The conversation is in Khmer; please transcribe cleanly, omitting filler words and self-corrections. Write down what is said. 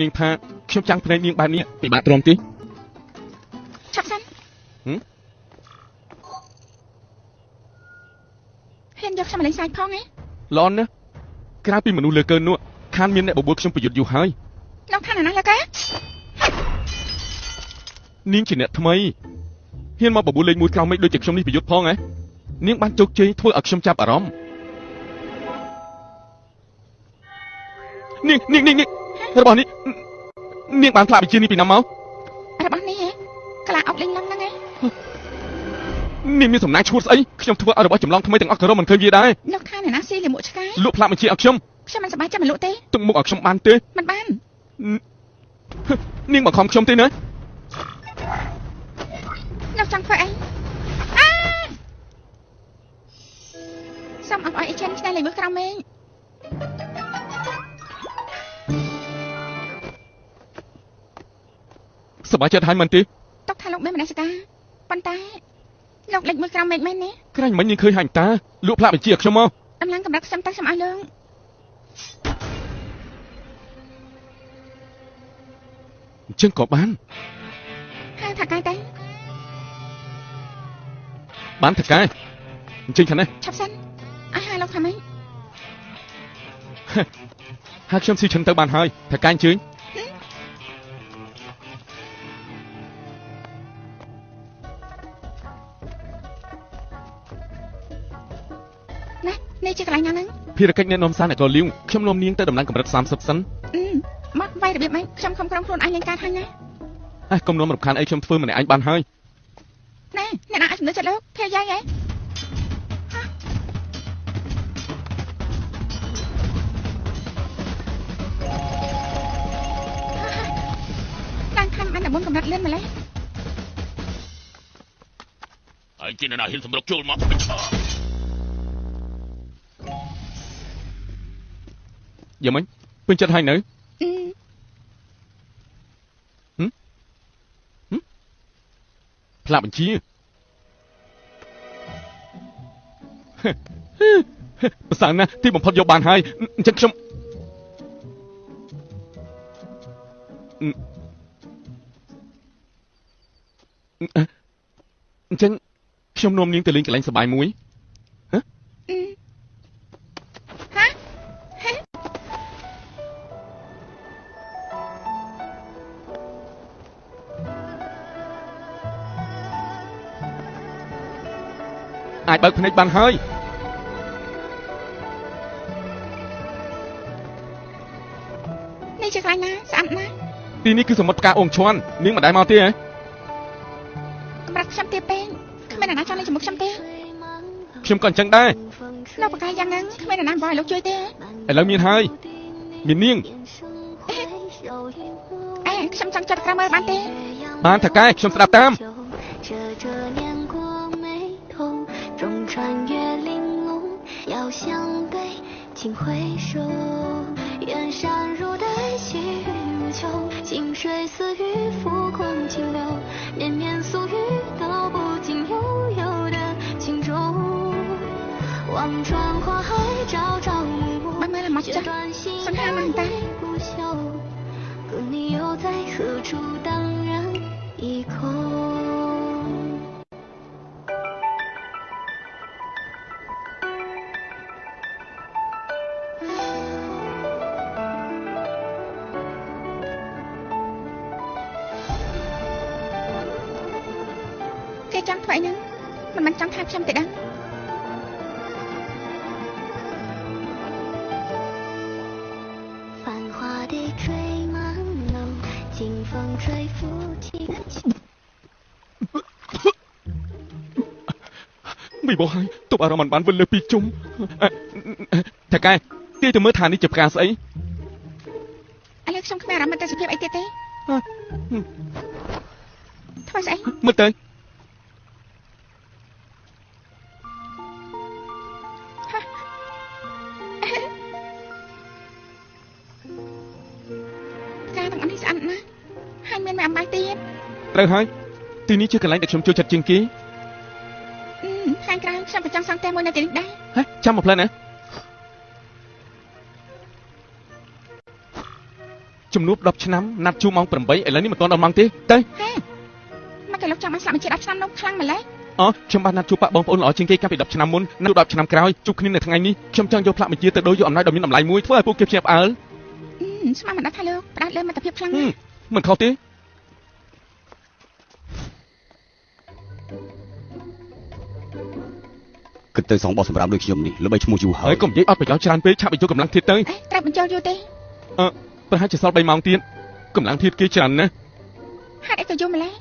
នាងថាខ្ញុំចាំងភ្នែកនាងបែបនេះពិបាកទ្រាំទេឆាប់សិនហ៊ានយកខ្ញុំមកលេងសាយផងហ៎ល្អណាស់ក្រៅពីមនុស្សលើកើនោះខានមានអ្នកបបួលខ្ញុំប្រយុទ្ធយូរហើយលោកខានណាស់លើកើនាងជាអ្នកថ្មីហ៊ានមកបបួលលេងមួយក្រោមមេឃដូចជាខ្ញុំនេះប្រយុទ្ធផងហ៎នាងបានជោគជ័យធ្វើឲ្យខ្ញុំចាប់អារម្មណ៍នាងរបស់នេះនាងបានផ្លាកវិជានេះពីណាមករបស់នេះហ៎ក្លាអុកលេងឡើងហ្នឹងហ៎នាងមានសំណាងឈួតស្អីខ្ញុំធ្វើឲ្យរបស់ចម្លងថ្មីទាំងអស់ក៏រមមិនឃើញវាដែរលោកខានណាស៊ីលាមកឆ្កែលក់ផ្លាកវិជាឲ្យខ្ញុំមិនសប្បាយចិត្តមកលក់ទេទុកមុខឲ្យខ្ញុំបានទេមិនបាននាងបង្ខំខ្ញុំទេណាលោកចង់ធ្វើអីសុំអត់ឲ្យអីចិនឆ្នៃលេងមើលក្រោមមេឃសប្បាយចិត្តហើយមិនទេទុកថាលោកមានមនសិការប៉ុន្តែលោកលេចមើលក្រោមមេឃមែនទេក្រែងមិញនាងឃើញហាញតាលក់ផ្លាកវិជាឲ្យខ្ញុំមកដំឡើងកម្រិតខ្ញុំតែខ្ញុំឲ្យលើងអញ្ចឹងក៏បានហៅថាកែតែបានថាកែអញ្ចឹងខាងនេះឆាប់សិនឲ្យហៅលោកថាម៉េចហើយខ្ញុំស៊ីឈិនទៅបានហើយថាកែអញ្ជើញណានេះជាកន្លែងណាហ្នឹងភារកិច្ចអ្នកនាំសារអ្នកក៏លៀងខ្ញុំនាំនាងទៅដំឡើងកម្រិត30សិនមកវាយរបៀបម៉េចខ្ញុំខំក្រុមខ្លួនឯងលេងការហើយណាកុំនាំរំខានអីខ្ញុំធ្វើម្នាក់ឯងបានហើយណែអ្នកណាអាចនៅចិត្តលោកភ័យយាយហ៎ឡើងខំបានតែមុនកម្រិតលឿនម្លេះហើយជាអ្នកណាហ៊ានសម្រុកចូលមកយ៉ាងម៉េចពេញចិត្តហើយនៅផ្លាកបញ្ជាប្រសើរណាស់ទីបំផុតយកបានហើយអញ្ចឹងខ្ញុំអញ្ចឹងខ្ញុំនាំនាងទៅលេងកន្លែងសប្បាយមួយអាចបើកភ្នែកបានហើយនេះជាកន្លែងណាស្អាតណាស់ទីនេះគឺសមុទ្រផ្កាអងឈွမ်းនាងមិនដែលមកទេហ៎កម្រិតខ្ញុំទៀតពេកគ្មានអ្នកណាចង់លេងជាមួយខ្ញុំទេខ្ញុំក៏អញ្ចឹងដែរនៅប្រកាសយ៉ាងហ្នឹងគ្មានអ្នកណាបងឲ្យលោកជួយទេឥឡូវមានហើយមាននាងខ្ញុំចង់ចុចក្រោមមើលបានទេបានថាកែខ្ញុំស្ដាប់តាម穿越玲珑遥相对请回首远山如黛细雨秋清水似雨浮光清流绵绵俗语道不尽悠悠的情衷望穿花海朝朝暮暮这段心还没不朽可你又在何处荡然一空ចង់ធ្វើអីហ្នឹងមិនចង់ថាខ្ញុំទេដឹង繁华地吹满楼清风吹拂轻មិនបោះហើយទប់អារម្មណ៍បានវិលលើពីជុំថាកែទីទៅមើលថានេះជាផ្កាស្អីឥឡូវខ្ញុំគ្មានអារម្មណ៍ទៅសភាពអីទៀតទេធ្វើស្អីមើលទៅត្រូវហើយទីនេះជាកន្លែងដែលខ្ញុំចូលចិត្តជាងគេខាងក្រៅខ្ញុំក៏ចង់សង់ផ្ទះមួយនៅទីនេះដែរចាំមកផ្លែណា ជំនួប10ឆ្នាំណាត់ជួបម៉ោង8ឥឡូវនេះមិនទាន់ដល់ម៉ោងទេទៅ ហេមកគេលោកចង់បានស្លាប់បញ្ជា10ឆ្នាំនោះខ្លាំងម្ល៉េះ អូខ្ញុំបានណាត់ជួបប៉បងប្អូនល្អជាងគេកាលពី10ឆ្នាំមុននៅ10ឆ្នាំក្រោយជួបគ្នានៅថ្ងៃនេះខ្ញុំចង់យកផ្លាកបញ្ជាទៅដូចយកអំណាចដ៏មានតម្លៃមួយធ្វើឲ្យពួកគេភ្ញាក់ផ្អើល ស្មានមិនដឹងថាលោកផ្ដោតលើមិត្តភាពខ្លាំងណាស់ មិនខុសទេ គិតទៅសងបោះសម្រាប់ដូចខ្ញុំនេះល្បីឈ្មោះយូរហើ ហើ យ យកុំនិយាយអត់ប្រយោជន៍ច្រើនពេកឆាប់បញ្ចូលកម្លាំងធាតុទៅ ត្រូវបញ្ចូលយូរទេ ប្រហែលជាសល់3ម៉ោងទៀតកម្លាំងធាតុគេច្រើនណាស់ ហេតុអីក៏យូរម្ល៉េះ